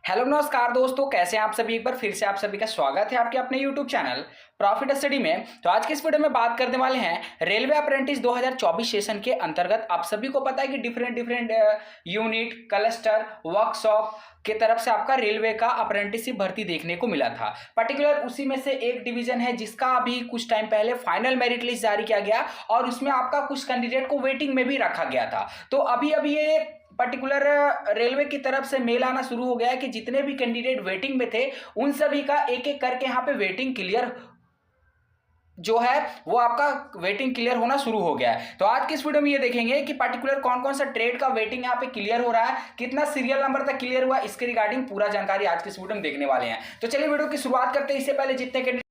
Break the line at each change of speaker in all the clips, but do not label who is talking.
Hello नमस्कार दोस्तों, कैसे हैं आप सभी। एक बार फिर से आप सभी का स्वागत है आपके अपने यूट्यूब चैनल प्रॉफिट स्टडी में। तो आज की इस वीडियो में बात करने वाले हैं रेलवे अप्रेंटिस 2024 सेशन के अंतर्गत। आप सभी को पता है कि डिफरेंट यूनिट, क्लस्टर, वर्कशॉप के तरफ से आपका रेलवे का अप्रेंटिसशिप भर्ती देखने को मिला था। पर्टिकुलर उसी में से एक डिवीजन है जिसका अभी कुछ टाइम पहले फाइनल मेरिट लिस्ट जारी किया गया और उसमें आपका कुछ कैंडिडेट को वेटिंग में भी रखा गया था। तो अभी ये पर्टिकुलर रेलवे की तरफ से मेल आना शुरू हो गया है कि जितने भी कैंडिडेट वेटिंग में थे उन सभी का एक एक करके यहाँ पे वेटिंग क्लियर जो है वो आपका वेटिंग क्लियर होना शुरू हो गया है। तो आज की इस वीडियो में ये देखेंगे कि पर्टिकुलर कौन कौन सा ट्रेड का वेटिंग यहाँ पे क्लियर हो रहा है, कितना सीरियल नंबर तक क्लियर हुआ, इसके रिगार्डिंग पूरा जानकारी आज की इस वीडियो में देखने वाले हैं। तो चलिए वीडियो की शुरुआत करते हैं। इससे पहले जितने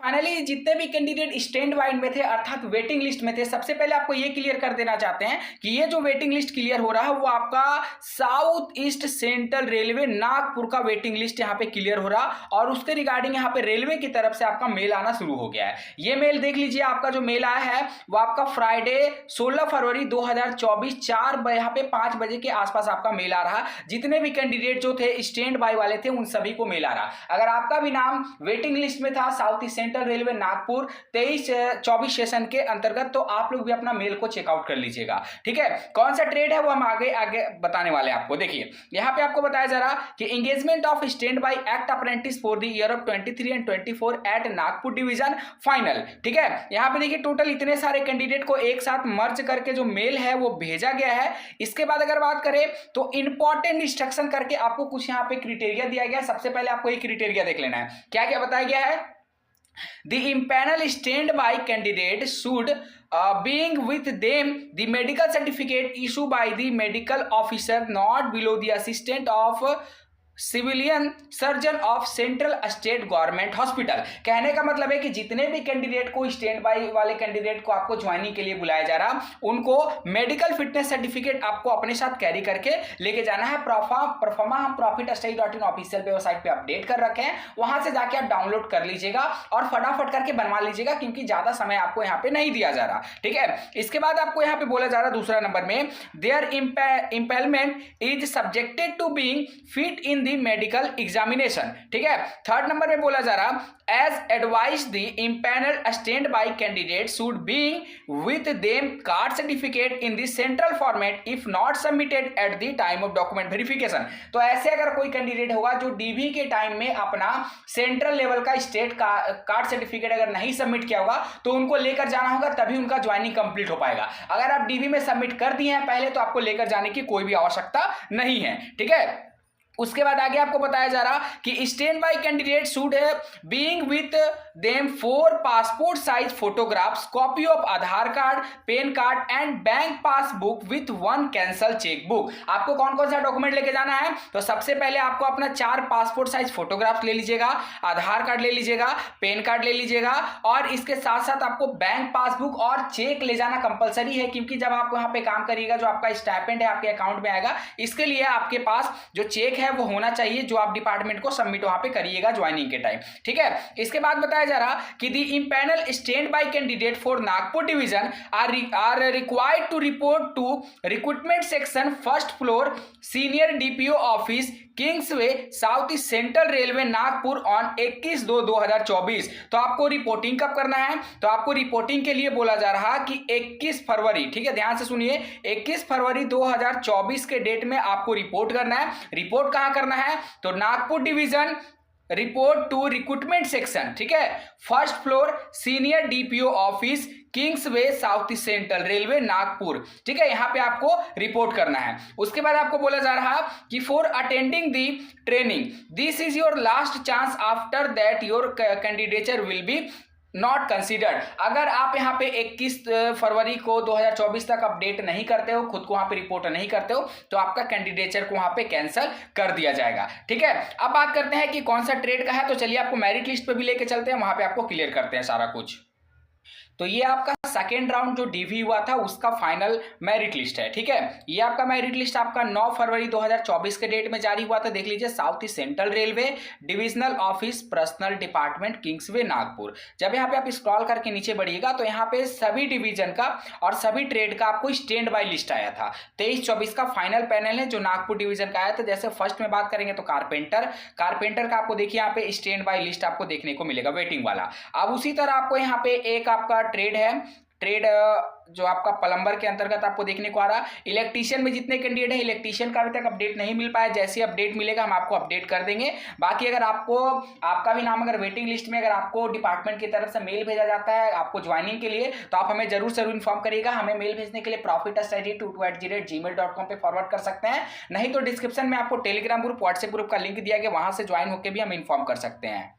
फाइनली जितने भी कैंडिडेट स्टैंड बाय में थे अर्थात वेटिंग लिस्ट में थे, सबसे पहले आपको ये क्लियर कर देना चाहते हैं कि ये जो वेटिंग लिस्ट क्लियर हो रहा है वो आपका south east central railway Nagpur का वेटिंग लिस्ट यहाँ पे क्लियर हो रहा और उसके रिगार्डिंग यहाँ पे रेलवे की तरफ से आपका मेल आना शुरू हो गया है। ये मेल देख लीजिए, आपका जो मेल आया है वो आपका फ्राइडे 16 फरवरी 2024 यहाँ पे 5 बजे के आसपास आपका मेल आ रहा। जितने भी कैंडिडेट जो थे स्टैंड बाय वाले थे उन सभी को मेल आ रहा। अगर आपका भी नाम वेटिंग लिस्ट में था south east central railway Nagpur 23-24 session के अंतर्गत, तो आप लोग भी अपना मेल को चेकआउट कर लीजिएगा। ठीक है, कौन सा ट्रेड है वो हम आगे आगे बताने वाले हैं आपको। देखिए यहां पे आपको बताया जा रहा कि engagement of standby act apprentice for the year of 23 and 24 at Nagpur division final. ठीक है, यहां पे देखिए टोटल इतने सारे कैंडिडेट को एक साथ मर्ज करके जो मेल है वो भेजा गया है। इसके बाद अगर बात करें तो इंपॉर्टेंट इंस्ट्रक्शन करके आपको कुछ यहां पे क्राइटेरिया दिया गया है। सबसे पहले आपको एक क्राइटेरिया देख लेना है, क्या क्या बताया गया है। The impaneled standby candidate should being with them the medical certificate issued by the medical officer not below the assistant of civilian surgeon of central state government hospital. कहने का मतलब है कि जितने भी कैंडिडेट को स्टैंड बाय वाले candidate को आपको ज्वाइनिंग के लिए बुलाया जा रहा उनको मेडिकल फिटनेस सर्टिफिकेट आपको अपने साथ कैरी करके लेके जाना है। परफॉर्मा हम profitstudy.in ऑफिशियल वेबसाइट पे अपडेट कर रखे हैं, वहां से जाके आप डाउनलोड कर लीजिएगा और फटाफट करके बनवा लीजिएगा क्योंकि ज्यादा समय आपको यहाँ पे नहीं दिया जा रहा। ठीक है, इसके बाद आपको यहाँ पे बोला जा रहा दूसरा नंबर में there empanelment is subjected to being fit in the medical examination. ठीक है, थर्ड नंबर में बोला जा रहा as advise the empanel stand by candidate should being with them card certificate in the central format if not submitted at the time of document verification. तो ऐसे अगर कोई कैंडिडेट होगा जो डीबी के टाइम में अपना सेंट्रल लेवल का स्टेट का कार्ड सर्टिफिकेट अगर नहीं सबमिट किया होगा तो उनको लेकर जाना होगा, तभी उनका ज्वाइनिंग कंप्लीट हो पाएगा। अगर आप डीबी में सबमिट कर दिए हैं पहले तो आपको लेकर जाने की कोई भी आवश्यकता नहीं है। ठीक है, उसके बाद आगे आपको बताया जा रहा कि stand by candidate should being with them 4 passport size photographs, copy of Aadhaar card, pan card and bank passbook with 1 cancel cheque book. आपको कौन कौन सा डॉक्यूमेंट लेके जाना है, तो सबसे पहले आपको अपना 4 पासपोर्ट साइज फोटोग्राफ्स ले लीजिएगा, आधार कार्ड ले लीजिएगा, पैन कार्ड ले लीजिएगा और इसके साथ साथ आपको बैंक पासबुक और चेक ले जाना कंपलसरी है क्योंकि जब आप वहां पे काम करिएगा जो आपका स्टाइपेंड है आपके अकाउंट में आएगा, इसके लिए आपके पास जो चेक है वो होना चाहिए जो आप डिपार्टमेंट को सबमिट वहां पे करिएगा ज्वाइनिंग के टाइम। ठीक है, इसके बाद बताया जा रहा कि the empanel stand by candidate for Nagpur division are required to report to recruitment section first floor senior DPO office Kingsway south east central railway Nagpur on 21/2/2024। तो आपको रिपोर्टिंग कब करना है, तो आपको रिपोर्टिंग के लिए बोला जा रहा कि 21 फरवरी, ठीक है ध्यान से सुनिए, 21 फरवरी 2024 के डेट में आपको रिपोर्ट करना है। रिपोर्ट कहां करना है, तो Nagpur division report to recruitment section, ठीक है, first floor senior DPO office Kingsway south east central railway Nagpur. ठीक है, यहां पे आपको रिपोर्ट करना है। उसके बाद आपको बोला जा रहा कि for attending the training this is your last chance, after that your candidature will be not considered. अगर आप यहाँ पे 21 फरवरी को 2024 तक अपडेट नहीं करते हो, खुद को वहां पे रिपोर्ट नहीं करते हो, तो आपका कैंडिडेचर को वहां पे कैंसिल कर दिया जाएगा। ठीक है, अब बात करते हैं कि कौन सा ट्रेड का है, तो चलिए आपको मेरिट लिस्ट पे भी लेके चलते हैं, वहां पे आपको क्लियर करते हैं सारा कुछ। तो ये आपका सेकेंड राउंड जो डीवी हुआ था उसका फाइनल मेरिट लिस्ट है। ठीक है, ये आपका मेरिट लिस्ट आपका 9 फरवरी 2024 के डेट में जारी हुआ था। देख लीजिए, south east central railway divisional office personal department Kingsway Nagpur. जब यहाँ पे आप स्क्रॉल करके नीचे बढ़िएगा तो यहाँ पे सभी डिवीजन का और सभी ट्रेड का आपको स्टैंड बाय लिस्ट आया था। 23-24 का फाइनल पैनल है जो नागपुर डिवीजन का आया था। जैसे फर्स्ट में बात करेंगे तो कारपेंटर का आपको देखिए यहाँ पे स्टैंड बाय लिस्ट आपको देखने को मिलेगा, वेटिंग वाला। अब उसी तरह आपको यहाँ पे एक आपका ट्रेड है, ट्रेड जो आपका प्लम्बर के अंतर्गत आपको देखने को आ रहा। इलेक्ट्रीशियन में जितने कैंडिडेट है, इलेक्ट्रीशियन का अभी तक अपडेट नहीं मिल पाया। जैसे अपडेट मिलेगा हम आपको अपडेट कर देंगे। बाकी अगर आपको आपका भी नाम अगर वेटिंग लिस्ट में अगर आपको डिपार्टमेंट की तरफ से मेल भेजा जाता है आपको ज्वाइनिंग के लिए, तो आप हमें जरूर इन्फॉर्म करिएगा। हमें मेल भेजने के लिए profit@22@gmail.com पे फॉरवर्ड कर सकते हैं, नहीं तो डिस्क्रिप्शन में आपको टेलीग्राम ग्रुप, व्हाट्सएप ग्रुप का लिंक दिया गया, वहां से ज्वाइन होकर भी हम इन्फॉर्म कर सकते हैं।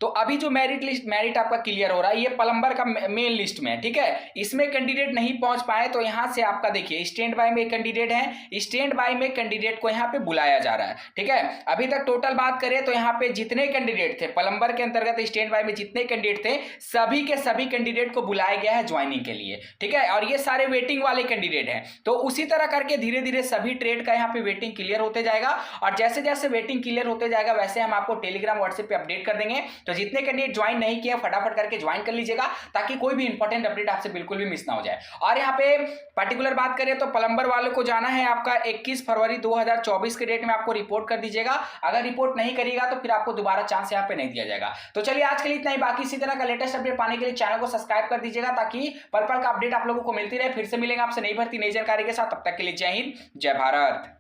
तो अभी जो मेरिट आपका क्लियर हो रहा है ये प्लम्बर का मेन लिस्ट में है। ठीक है, इसमें कैंडिडेट नहीं पहुंच पाए तो यहां से आपका देखिए स्टैंड बाय में कैंडिडेट है, स्टैंड बाय में कैंडिडेट को यहां पे बुलाया जा रहा है। ठीक है, अभी तक टोटल बात करें तो यहां पे जितने कैंडिडेट थे प्लम्बर के अंतर्गत स्टैंड बाय में जितने कैंडिडेट थे सभी के सभी कैंडिडेट को बुलाया गया है ज्वाइनिंग के लिए। ठीक है, और ये सारे वेटिंग वाले कैंडिडेट हैं। तो उसी तरह करके धीरे धीरे सभी ट्रेड का यहाँ पे वेटिंग क्लियर होते जाएगा, और जैसे जैसे वेटिंग क्लियर होते जाएगा वैसे हम आपको टेलीग्राम व्हाट्सएप पे अपडेट कर देंगे। तो जितने कैंडिडेट ज्वाइन नहीं किए फटाफट करके ज्वाइन कर लीजिएगा ताकि कोई भी इंपॉर्टेंट अपडेट आपसे बिल्कुल भी मिस ना हो जाए। और यहाँ पे पर्टिकुलर बात करें तो प्लम्बर वालों को जाना है आपका 21 फरवरी 2024 के डेट में आपको रिपोर्ट कर दीजिएगा। अगर रिपोर्ट नहीं करिएगा तो फिर आपको दोबारा चांस यहाँ पे नहीं दिया जाएगा। तो चलिए आज के लिए इतना ही। बाकी इसी तरह का लेटेस्ट अपडेट पाने के लिए चैनल को सब्सक्राइब कर दीजिएगा ताकि पल पल का अपडेट आप लोगों को मिलती रहे। फिर से मिलेंगे आपसे नई भर्ती नई जानकारी के साथ, तब तक के लिए जय हिंद जय भारत।